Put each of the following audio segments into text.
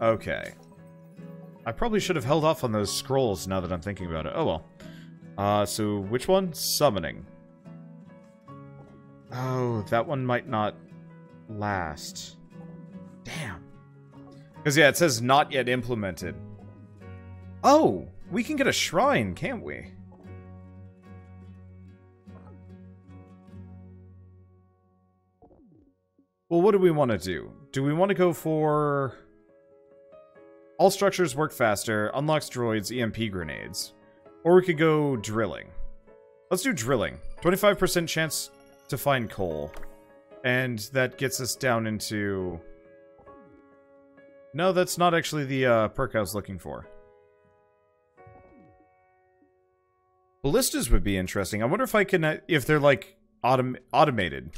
Okay. I probably should have held off on those scrolls now that I'm thinking about it. Oh well. So which one? Summoning. Oh, that one might not last. Damn. Because, yeah, it says not yet implemented. Oh, we can get a shrine, can't we? Well, what do we want to do? Do we want to go for... all structures work faster, unlocks droids, EMP grenades. Or we could go drilling. Let's do drilling. 25% chance to find coal. And that gets us down into... no, that's not actually the perk I was looking for. Ballistas would be interesting. I wonder if I can... if they're, like, automated.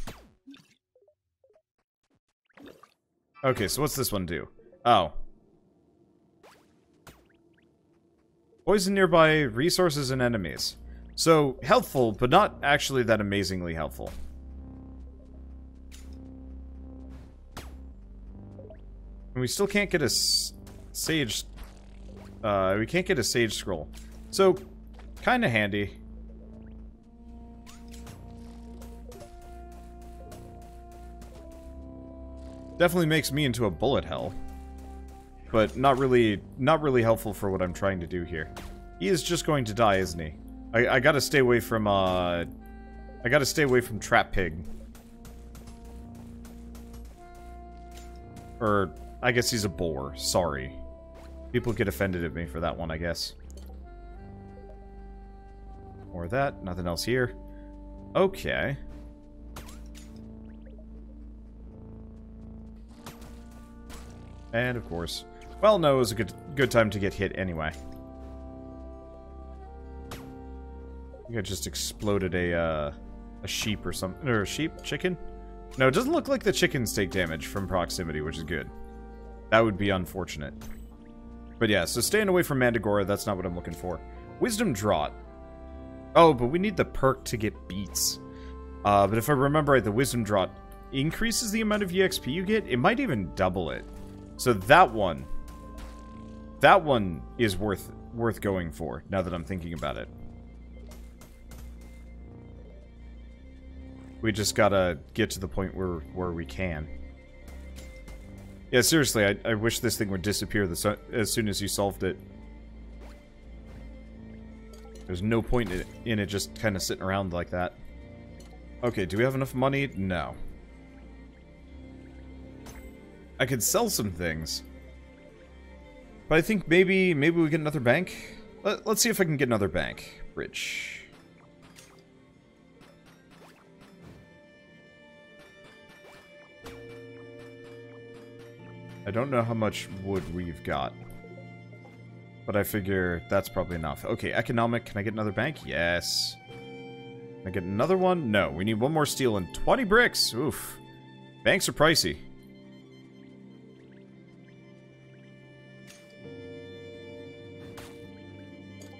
Okay, so what's this one do? Oh. Poison nearby resources and enemies. So, helpful, but not actually that amazingly helpful. And we still can't get a sage... we can't get a sage scroll. So, kinda handy. Definitely makes me into a bullet hell. But not really helpful for what I'm trying to do here. He is just going to die, isn't he? I gotta stay away from, I gotta stay away from Trap Pig. Or, I guess he's a boar. Sorry. People get offended at me for that one, I guess. More of that. Nothing else here. Okay. And, of course... well, no, it was a good time to get hit anyway. I think I just exploded a sheep or something. Or a sheep? Chicken? No, it doesn't look like the chickens take damage from proximity, which is good. That would be unfortunate. But yeah, so staying away from Mandragora, that's not what I'm looking for. Wisdom Draught. Oh, but we need the perk to get beats. But if I remember right, the Wisdom Draught increases the amount of EXP you get. It might even double it. So that one is worth going for, now that I'm thinking about it. We just gotta get to the point where we can. Yeah, seriously, I wish this thing would disappear as soon as you solved it. There's no point in it just kind of sitting around like that. Okay, do we have enough money? No. I could sell some things. But I think maybe we get another bank. Let's see if I can get another bank. Bridge. I don't know how much wood we've got. But I figure that's probably enough. Okay, economic. Can I get another bank? Yes. Can I get another one? No. We need one more steel and 20 bricks. Oof. Banks are pricey.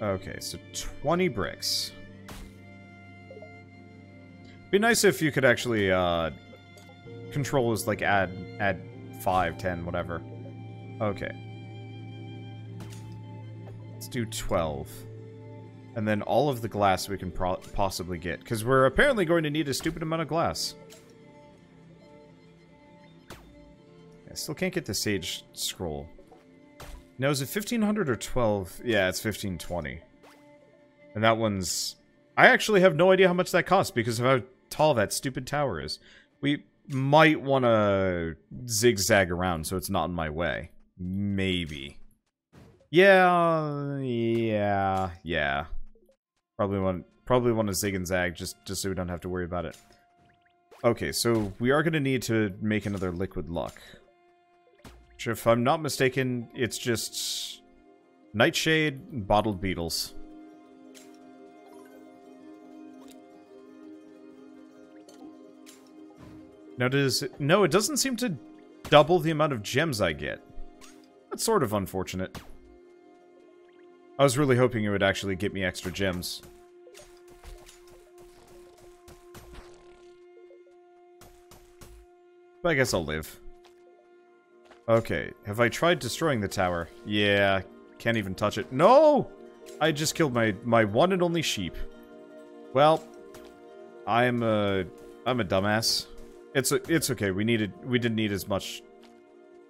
Okay, so 20 bricks. Be nice if you could actually, control is like add 5, 10, whatever. Okay. Let's do 12. And then all of the glass we can possibly get. Because we're apparently going to need a stupid amount of glass. I still can't get the Sage Scroll. Now, is it 1500 or 12? Yeah, it's 1520. And that one's... I actually have no idea how much that costs because of how tall that stupid tower is. We might want to zigzag around so it's not in my way. Maybe. Yeah. Probably want to zig and zag just so we don't have to worry about it. Okay, so we are going to need to make another liquid luck. Which, if I'm not mistaken, it's just Nightshade and bottled beetles. Now no, it doesn't seem to double the amount of gems I get. That's sort of unfortunate. I was really hoping it would actually get me extra gems. But I guess I'll live. Okay, have I tried destroying the tower? Yeah, can't even touch it. No! I just killed my one and only sheep. Well, I'm a dumbass. It's okay. We didn't need as much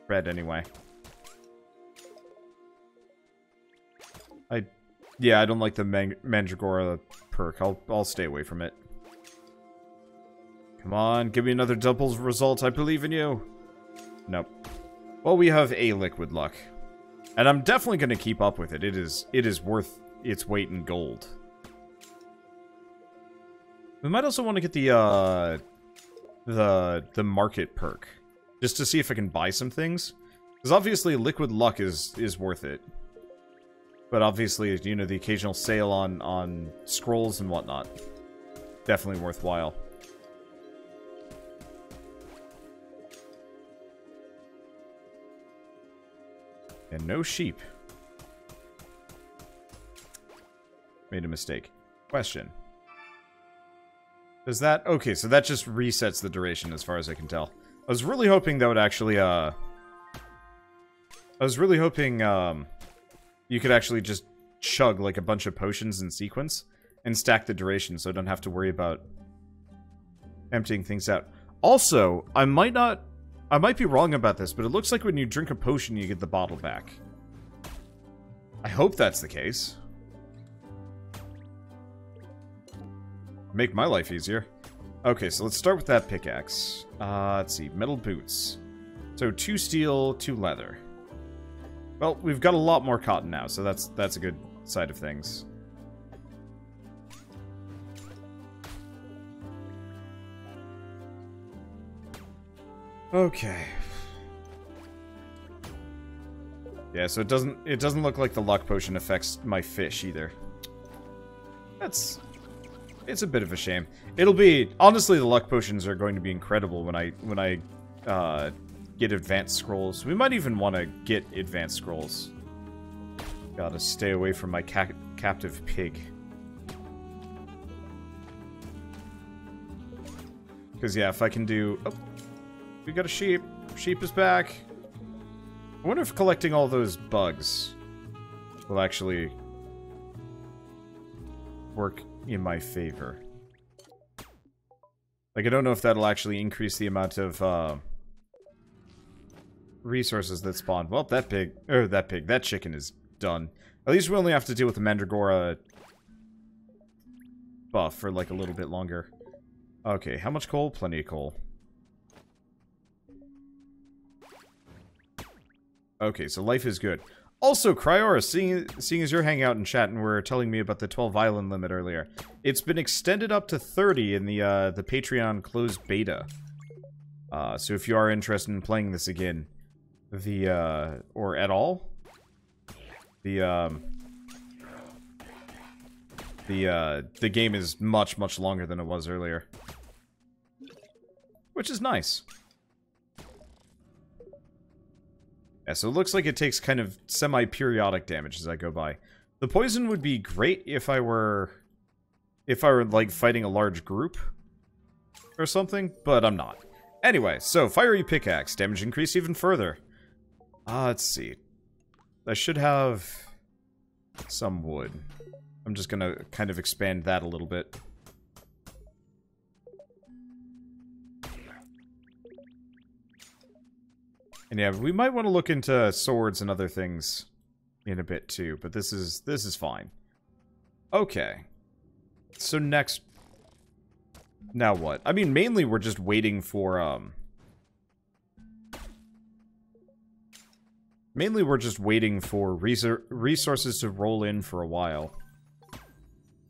bread anyway. Yeah, I don't like the Mandragora perk. I'll stay away from it. Come on, give me another doubles result. I believe in you. Nope. Well, we have a liquid luck. And I'm definitely going to keep up with it. It is worth its weight in gold. We might also want to get the market perk. Just to see if I can buy some things. Because obviously liquid luck is worth it. But obviously, you know, the occasional sale on scrolls and whatnot. Definitely worthwhile. And no sheep. Made a mistake. Question. Does that... Okay, so that just resets the duration as far as I can tell. I was really hoping that would actually, I was really hoping, you could actually just chug, like, a bunch of potions in sequence and stack the duration so I don't have to worry about emptying things out. Also, I might be wrong about this, but it looks like when you drink a potion, you get the bottle back. I hope that's the case. Make my life easier. Okay, so let's start with that pickaxe. Let's see, metal boots. So 2 steel, 2 leather. Well, we've got a lot more cotton now, so that's a good side of things. Okay. Yeah, so it doesn't look like the luck potion affects my fish either. It's a bit of a shame. It'll be honestly, the luck potions are going to be incredible when I get advanced scrolls. We might even want to get advanced scrolls. Gotta stay away from my captive pig. Because yeah, if I can do... Oh, we got a sheep. Sheep is back. I wonder if collecting all those bugs will actually work in my favor. Like, I don't know if that'll actually increase the amount of resources that spawn. Well, that chicken is done. At least we only have to deal with the Mandragora buff for like a little bit longer. Okay, how much coal? Plenty of coal. Okay, so life is good. Also, Cryora, seeing as you're hanging out in chat and were telling me about the 12 island limit earlier, it's been extended up to 30 in the Patreon closed beta. So if you are interested in playing this again, or at all, the game is much longer than it was earlier, which is nice. Yeah, so it looks like it takes kind of semi-periodic damage as I go by. The poison would be great if I were like fighting a large group or something, but I'm not. Anyway, so fiery pickaxe, damage increased even further. Let's see. I should have some wood. I'm just gonna kind of expand that a little bit. And yeah, we might want to look into swords and other things in a bit too, but this is fine. Okay. So next, now what? I mean, mainly we're just waiting for mainly we're just waiting for resources to roll in for a while.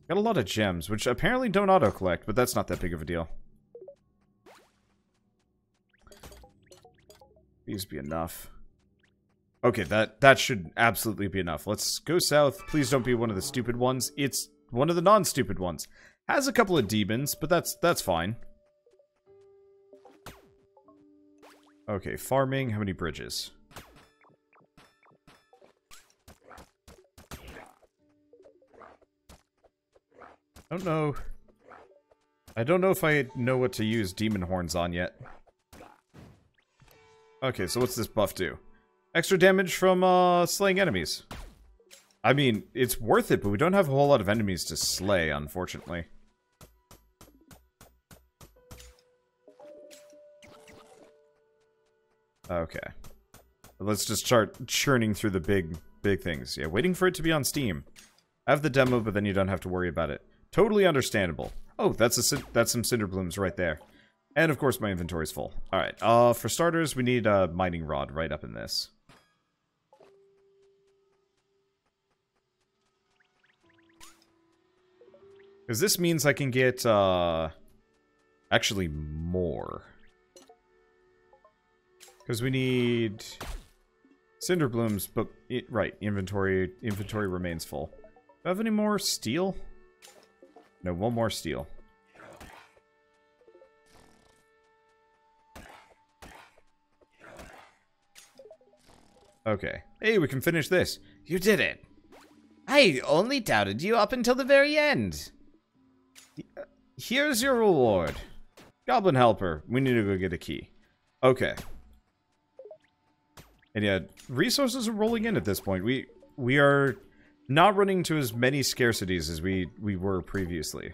Got a lot of gems, which apparently don't auto-collect, but that's not that big of a deal. These be enough. Okay, that should absolutely be enough. Let's go south. Please don't be one of the stupid ones. It's one of the non-stupid ones. Has a couple of demons, but that's fine. Okay, farming. How many bridges? I don't know. I don't know if I know what to use demon horns on yet. Okay, so what's this buff do? Extra damage from slaying enemies. I mean, it's worth it, but we don't have a whole lot of enemies to slay, unfortunately. Okay. Let's just start churning through the big things. Yeah, waiting for it to be on Steam. I have the demo, but then you don't have to worry about it. Totally understandable. Oh, that's some cinder blooms right there. And of course my inventory's full. Alright, for starters, we need a mining rod right up in this. Because this means I can get, actually more. Because we need cinder blooms, but, right, inventory remains full. Do I have any more steel? No, one more steel. Okay. Hey, we can finish this. You did it! I only doubted you up until the very end! Here's your reward. Goblin helper. We need to go get a key. Okay. And yeah, resources are rolling in at this point. We are not running to as many scarcities as we were previously.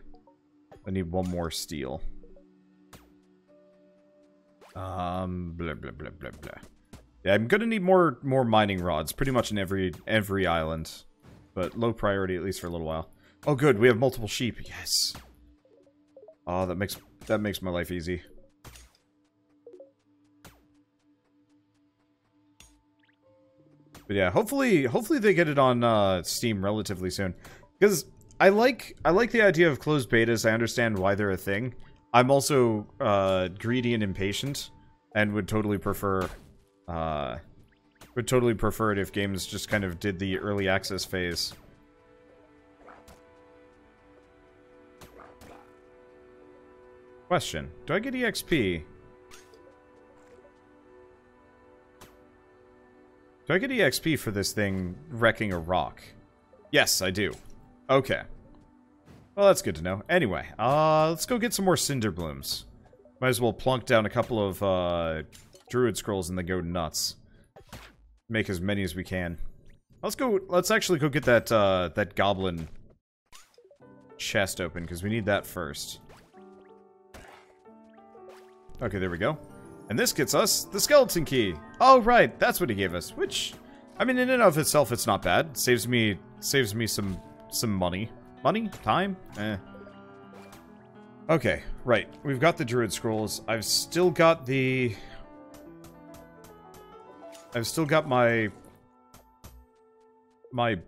I need one more steel. Blah blah blah blah blah. Yeah, I'm gonna need more mining rods, pretty much in every island. But low priority, at least for a little while. Oh good, we have multiple sheep. Yes. Oh, that makes my life easy. But yeah, hopefully they get it on Steam relatively soon. Because I like the idea of closed betas. I understand why they're a thing. I'm also greedy and impatient, and would totally prefer it if games just kind of did the early access phase. Question: do I get EXP? Do I get EXP for this thing wrecking a rock? Yes, I do. Okay. Well, that's good to know. Anyway, let's go get some more cinder blooms. Might as well plunk down a couple of druid scrolls and then go nuts. Make as many as we can. Let's actually go get that goblin chest open, because we need that first. Okay, there we go. And this gets us the skeleton key. Oh, right, that's what he gave us. Which, I mean, in and of itself, it's not bad. Saves me some money. Money? Time? Eh. Okay, right. We've got the druid scrolls. I've still got my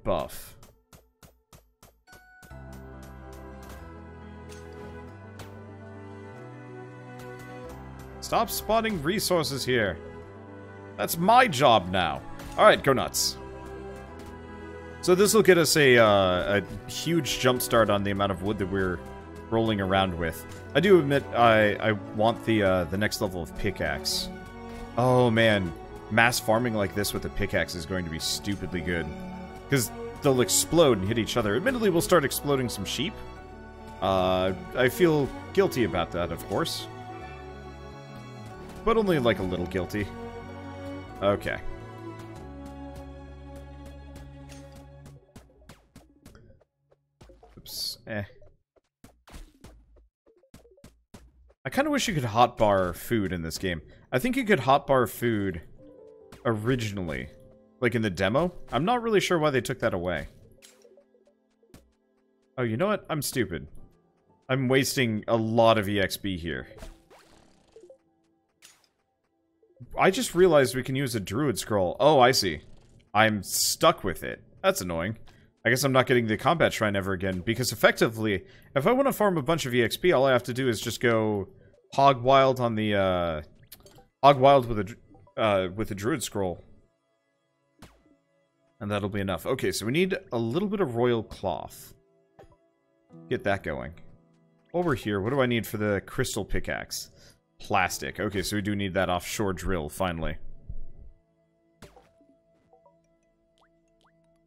buff. Stop spawning resources here. That's my job now. Alright, go nuts. So this will get us a huge jump start on the amount of wood that we're rolling around with. I do admit I want the next level of pickaxe. Oh man, mass farming like this with a pickaxe is going to be stupidly good. Because they'll explode and hit each other. Admittedly, we'll start exploding some sheep. I feel guilty about that, of course. But only like a little guilty. Okay. Oops. Eh. I kind of wish you could hotbar food in this game. I think you could hotbar food originally. Like in the demo. I'm not really sure why they took that away. Oh, you know what? I'm stupid. I'm wasting a lot of EXP here. I just realized we can use a druid scroll. Oh, I see. I'm stuck with it. That's annoying. I guess I'm not getting the combat shrine ever again, because effectively, if I want to farm a bunch of EXP, all I have to do is just go hog wild on the, hog wild with a druid scroll. And that'll be enough. Okay, so we need a little bit of royal cloth. Get that going. While we're here, what do I need for the crystal pickaxe? Plastic. Okay, so we do need that offshore drill, finally.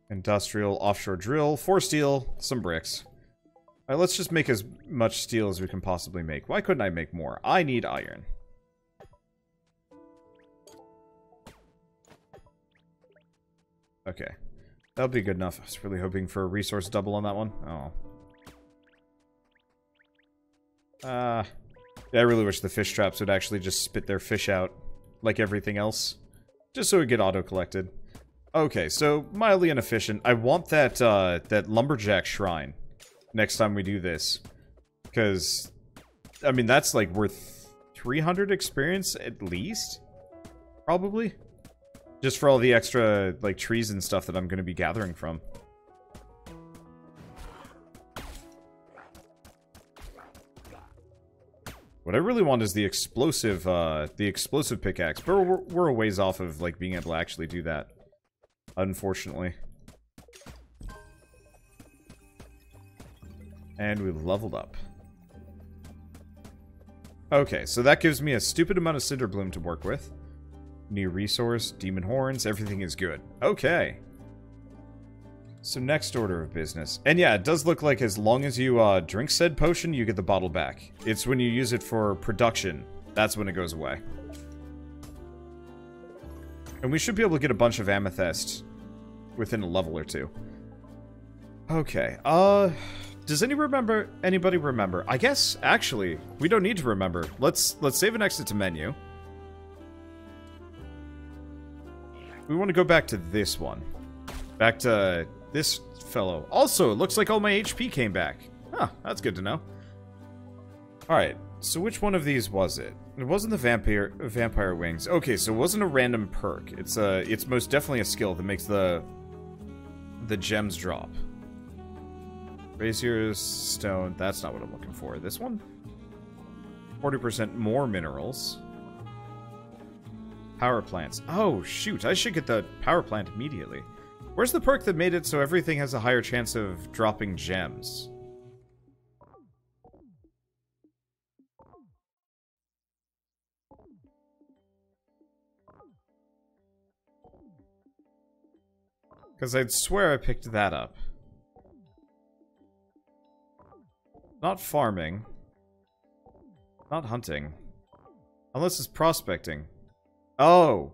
Industrial offshore drill, 4 steel, some bricks. Alright, let's just make as much steel as we can possibly make. Why couldn't I make more? I need iron. Okay. That'll be good enough. I was really hoping for a resource double on that one. Oh. Yeah, I really wish the fish traps would actually just spit their fish out like everything else. Just so it would get auto-collected. Okay, so mildly inefficient. I want that, that lumberjack shrine next time we do this. Because, I mean, that's like worth 300 experience at least? Probably? Just for all the extra, like, trees and stuff that I'm going to be gathering from. What I really want is the explosive pickaxe, but we're a ways off of, like, being able to actually do that. Unfortunately. And we leveled up. Okay, so that gives me a stupid amount of Cinder Bloom to work with. New resource, demon horns, everything is good. Okay. So next order of business. And yeah, it does look like as long as you drink said potion, you get the bottle back. It's when you use it for production. That's when it goes away. And we should be able to get a bunch of amethyst within a level or two. Okay, does anybody remember? I guess, actually, we don't need to remember. Let's save and exit to menu. We want to go back to this one. Back to this fellow. Also, it looks like all my HP came back. Huh, that's good to know. Alright, so which one of these was it? It wasn't the vampire wings. Okay, so it wasn't a random perk. It's most definitely a skill that makes the gems drop. Brazier's stone, that's not what I'm looking for. This one? 40% more minerals. Power plants. Oh, shoot, I should get the power plant immediately. Where's the perk that made it so everything has a higher chance of dropping gems? Because I'd swear I picked that up. Not farming. Not hunting. Unless it's prospecting. Oh!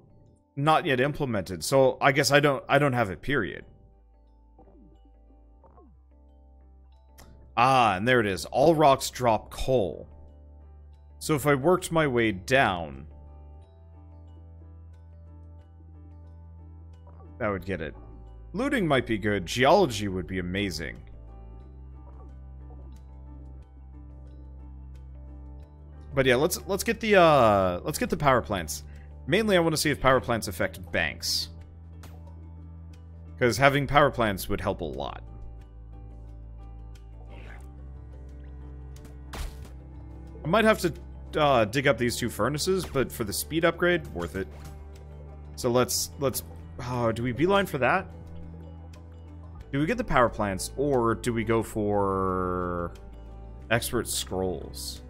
Not yet implemented, so I guess I don't have it, period. Ah, and there it is. All rocks drop coal. So if I worked my way down, that would get it. Looting might be good. Geology would be amazing. But yeah, let's get the power plants. Mainly, I want to see if power plants affect banks. Because having power plants would help a lot. I might have to dig up these two furnaces, but for the speed upgrade, worth it. So let's do we beeline for that? Do we get the power plants, or do we go for expert scrolls?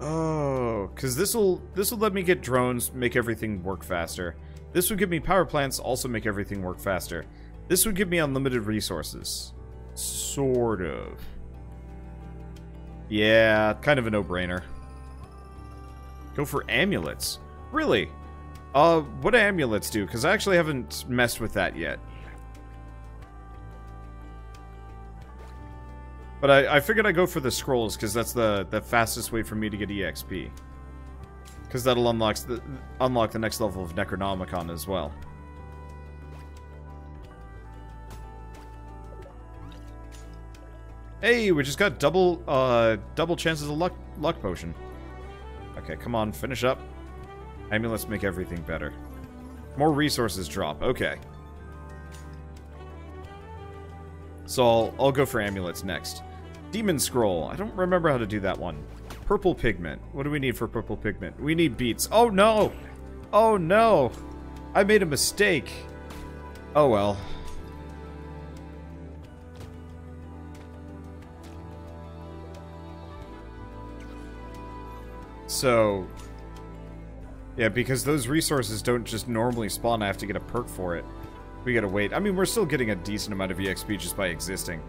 Oh, because this'll let me get drones, make everything work faster. This would give me power plants, also make everything work faster. This would give me unlimited resources. Sort of. Yeah, kind of a no-brainer. Go for amulets. Really? What do amulets do? Because I actually haven't messed with that yet. But I figured I'd go for the scrolls, because that's the fastest way for me to get EXP. Because that'll unlock the next level of Necronomicon as well. Hey, we just got double chances of luck potion. Okay, come on, finish up. Amulets make everything better. More resources drop. Okay. So I'll go for amulets next. Demon Scroll. I don't remember how to do that one. Purple pigment. What do we need for purple pigment? We need beets. Oh no! Oh no! I made a mistake. Oh well. So, yeah, because those resources don't just normally spawn, I have to get a perk for it. We gotta wait. I mean, we're still getting a decent amount of EXP just by existing.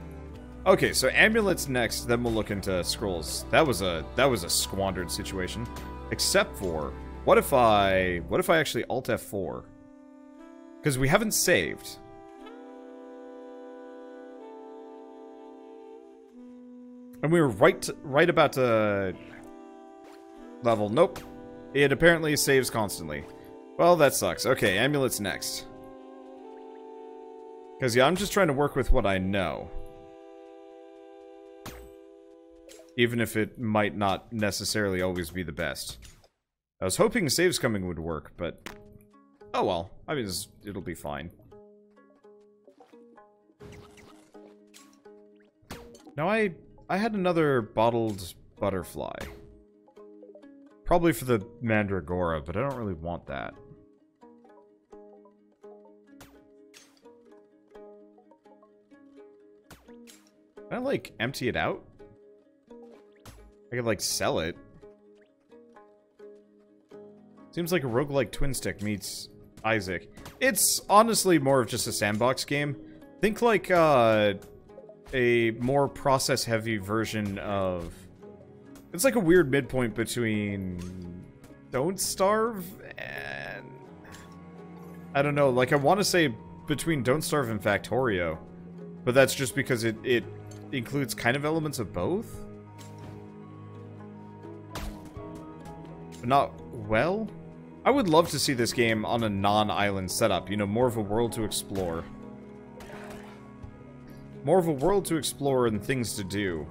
Okay, so amulets next, then we'll look into scrolls. That was a squandered situation. Except for, what if I actually Alt F4? Because we haven't saved. And we were right about to level. Nope. It apparently saves constantly. Well, that sucks. Okay, amulets next. Because, yeah, I'm just trying to work with what I know. Even if it might not necessarily always be the best. I was hoping saves coming would work, but... oh well. I mean, it'll be fine. Now, I had another bottled butterfly. Probably for the Mandragora, but I don't really want that. Can I, like, empty it out? I could, like, sell it. Seems like a roguelike twin stick meets Isaac. It's honestly more of just a sandbox game. Think like, a more process-heavy version of... it's like a weird midpoint between Don't Starve and... I don't know, like I want to say between Don't Starve and Factorio. But that's just because it includes kind of elements of both. But not well. I would love to see this game on a non-island setup, you know, more of a world to explore. More of a world to explore and things to do.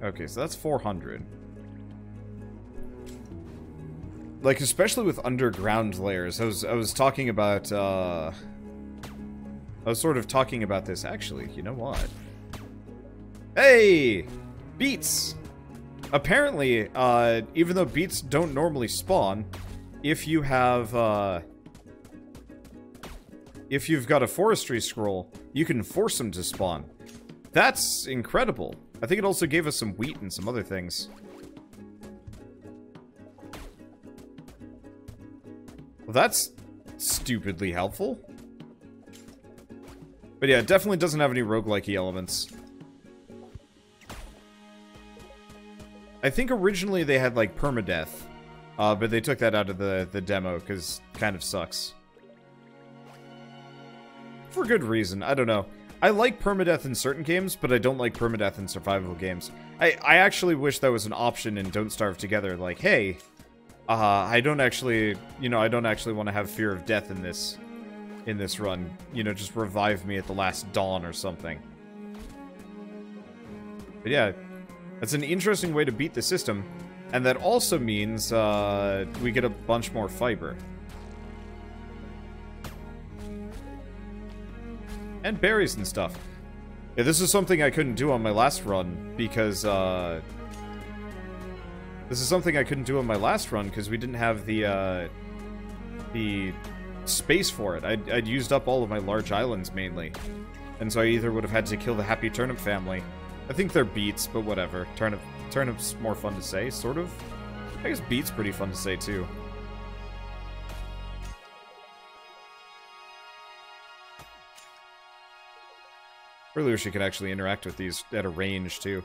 Okay, so that's 400. Like, especially with underground layers. I was talking about, I was sort of talking about this, actually. You know what? Hey! Beets! Apparently, even though beets don't normally spawn, if you have, if you've got a forestry scroll, you can force them to spawn. That's incredible. I think it also gave us some wheat and some other things. Well, that's stupidly helpful. But yeah, it definitely doesn't have any roguelike-y elements. I think originally they had, like, permadeath. But they took that out of the demo, because it kind of sucks. For good reason, I don't know. I like permadeath in certain games, but I don't like permadeath in survival games. I actually wish that was an option in Don't Starve Together, like, hey, I don't actually, you know, I don't actually want to have fear of death in this run. You know, just revive me at the last dawn or something. But yeah, that's an interesting way to beat the system, and that also means we get a bunch more fiber. And berries and stuff. Yeah, this is something I couldn't do on my last run, because, this is something I couldn't do on my last run, because we didn't have the space for it. I'd used up all of my large islands, mainly. And so I either would have had to kill the Happy Turnip family. I think they're beets, but whatever. Turnip's more fun to say, sort of. I guess beet's pretty fun to say, too. Really wish you could actually interact with these at a range, too.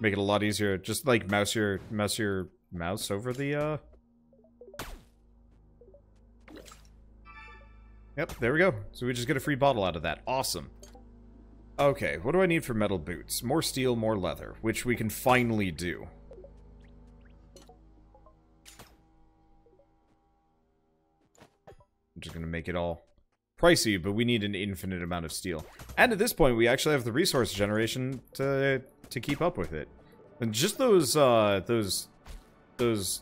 Make it a lot easier. Just, like, mouse your mouse over the, Yep, there we go. So we just get a free bottle out of that. Awesome. Okay, what do I need for metal boots? More steel, more leather, which we can finally do. I'm just gonna make it all pricey, but we need an infinite amount of steel. And at this point, we actually have the resource generation to keep up with it. And just those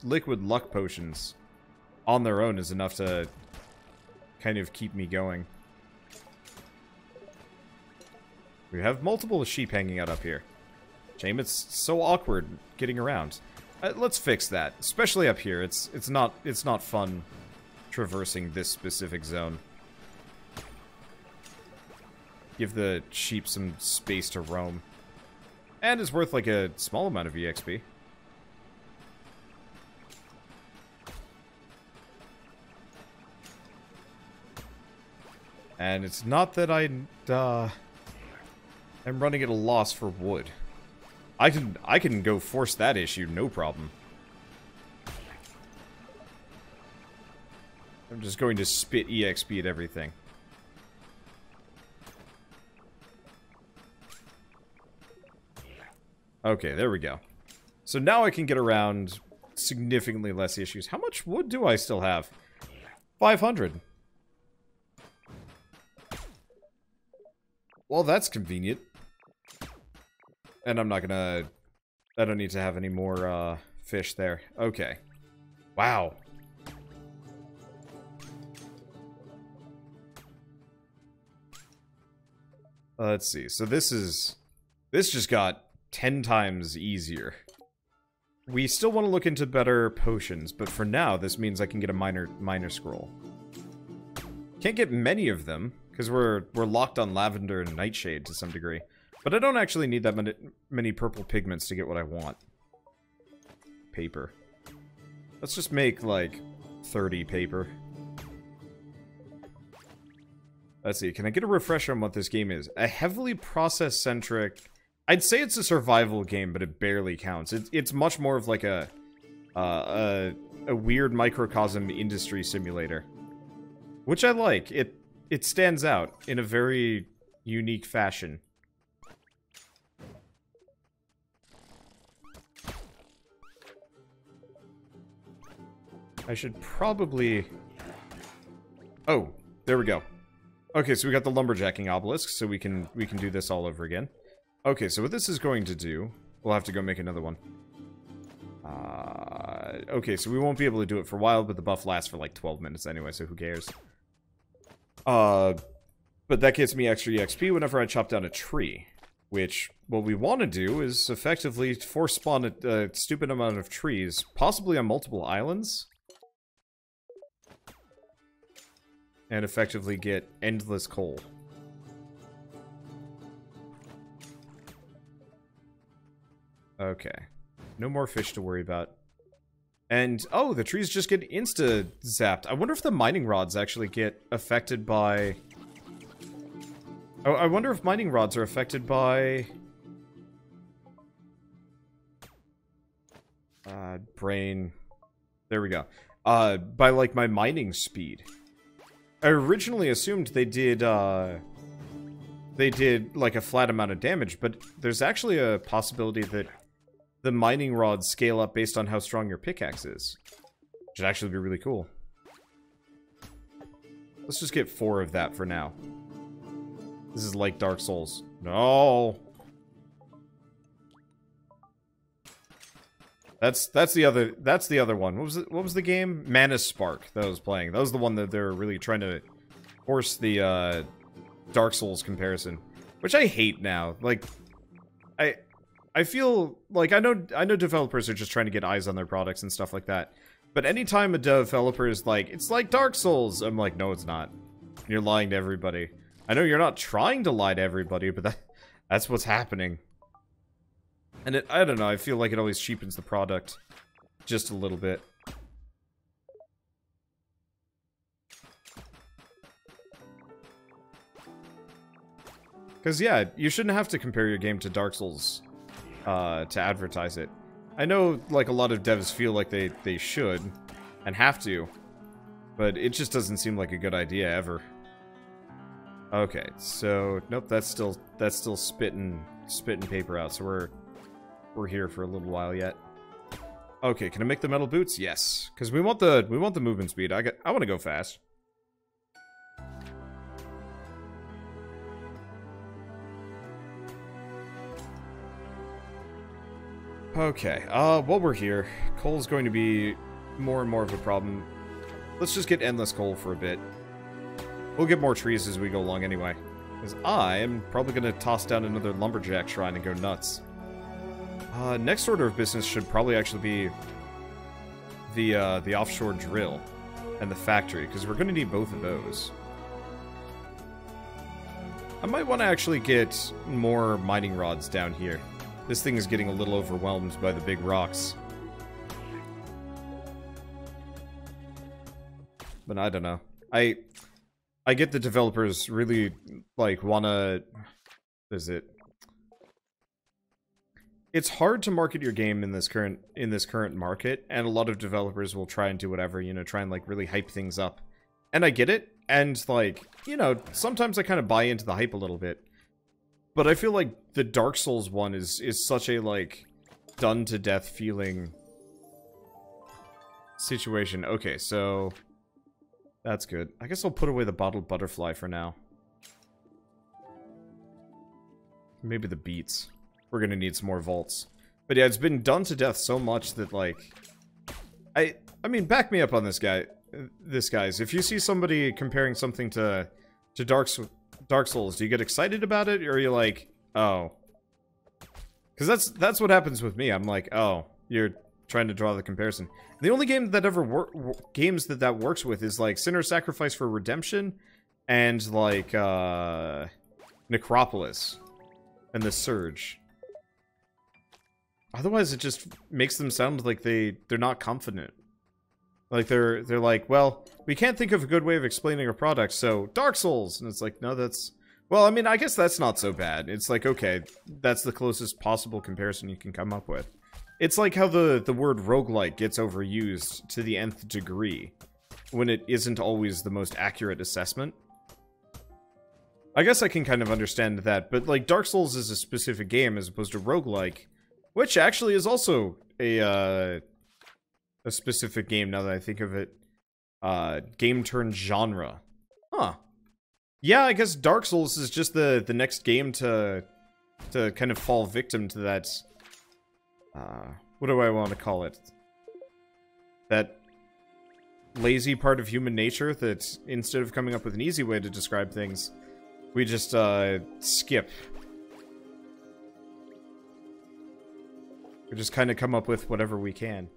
liquid luck potions on their own is enough to kind of keep me going. We have multiple sheep hanging out up here. Shame it's so awkward getting around. Let's fix that, especially up here. It's not fun traversing this specific zone. Give the sheep some space to roam. And it's worth like a small amount of EXP. And it's not that I'm running at a loss for wood. I can go force that issue, no problem. I'm just going to spit EXP at everything. Okay, there we go. So now I can get around significantly less issues. How much wood do I still have? 500. Well, that's convenient. And I'm not gonna... I don't need to have any more, fish there. Okay. Wow. Let's see. So this just got 10 times easier. We still want to look into better potions, but for now, this means I can get a minor scroll. Can't get many of them, because we're locked on lavender and nightshade to some degree. But I don't actually need that many purple pigments to get what I want. Paper. Let's just make, like, 30 paper. Let's see, can I get a refresher on what this game is? A heavily process-centric... I'd say it's a survival game, but it barely counts. It's much more of like a weird microcosm industry simulator. Which I like. It stands out in a very unique fashion. I should probably... Oh, there we go. Okay, so we got the lumberjacking obelisk, so we can do this all over again. Okay, so what this is going to do... We'll have to go make another one. Okay, so we won't be able to do it for a while, but the buff lasts for like 12 minutes anyway, so who cares? But that gets me extra EXP whenever I chop down a tree. Which, what we want to do is effectively force spawn a stupid amount of trees, possibly on multiple islands. And effectively get endless coal. Okay. No more fish to worry about. And, oh, the trees just get insta-zapped. I wonder if the mining rods actually get affected by... Oh, I wonder if mining rods are affected by... brain... There we go. By, like, my mining speed. I originally assumed they did, like, a flat amount of damage, but there's actually a possibility that the mining rods scale up based on how strong your pickaxe is. Which would actually be really cool. Let's just get 4 of that for now. This is like Dark Souls. No! That's the other one. What was the game? Mana Spark that I was playing. That was the one that they're really trying to force the Dark Souls comparison, which I hate now. Like I feel like I know developers are just trying to get eyes on their products and stuff like that. But anytime a developer is like, it's like Dark Souls, I'm like, no, it's not. You're lying to everybody. I know you're not trying to lie to everybody, but that's what's happening. And I don't know, I feel like it always cheapens the product just a little bit. Because, yeah, you shouldn't have to compare your game to Dark Souls to advertise it. I know, like, a lot of devs feel like they should and have to, but it just doesn't seem like a good idea ever. Okay, so, nope, that's still spitting paper out, so we're here for a little while yet. Okay, can I make the metal boots? Yes, because we want the movement speed. I want to go fast. Okay, while we're here, coal's going to be more and more of a problem. Let's just get endless coal for a bit. We'll get more trees as we go along anyway. Because I am probably going to toss down another lumberjack shrine and go nuts. Next order of business should probably actually be the offshore drill and the factory, because we're going to need both of those. I might want to actually get more mining rods down here. This thing is getting a little overwhelmed by the big rocks. But I don't know. I get the developers really, like, wanna... What is it? it's hard to market your game in this current market, and a lot of developers will try and do whatever, you know, try and like really hype things up. And I get it, and like, you know, sometimes I kind of buy into the hype a little bit. But I feel like the Dark Souls one is such a like done to death feeling situation. Okay, so that's good. I guess I'll put away the bottled butterfly for now. Maybe the beets. We're gonna need some more vaults. But yeah, it's been done to death so much that, like... I mean, back me up on this, guys. If you see somebody comparing something to Dark Souls, do you get excited about it, or are you like, oh... Because that's what happens with me. I'm like, oh, you're trying to draw the comparison. The only game that ever games that works with is, like, Sinner's Sacrifice for Redemption, and, like, Necropolis, and The Surge. Otherwise, it just makes them sound like they're not confident. Like, they're like, well, we can't think of a good way of explaining our product, so Dark Souls! And it's like, no, that's... Well, I mean, I guess that's not so bad. It's like, okay, that's the closest possible comparison you can come up with. It's like how the word roguelike gets overused to the nth degree, when it isn't always the most accurate assessment. I guess I can kind of understand that, but, like, Dark Souls is a specific game as opposed to roguelike, which actually is also a specific game, now that I think of it. Game turned genre. Huh. Yeah, I guess Dark Souls is just the next game to kind of fall victim to that, what do I want to call it? That lazy part of human nature that, instead of coming up with an easy way to describe things, we just, skip. We just kind of come up with whatever we can.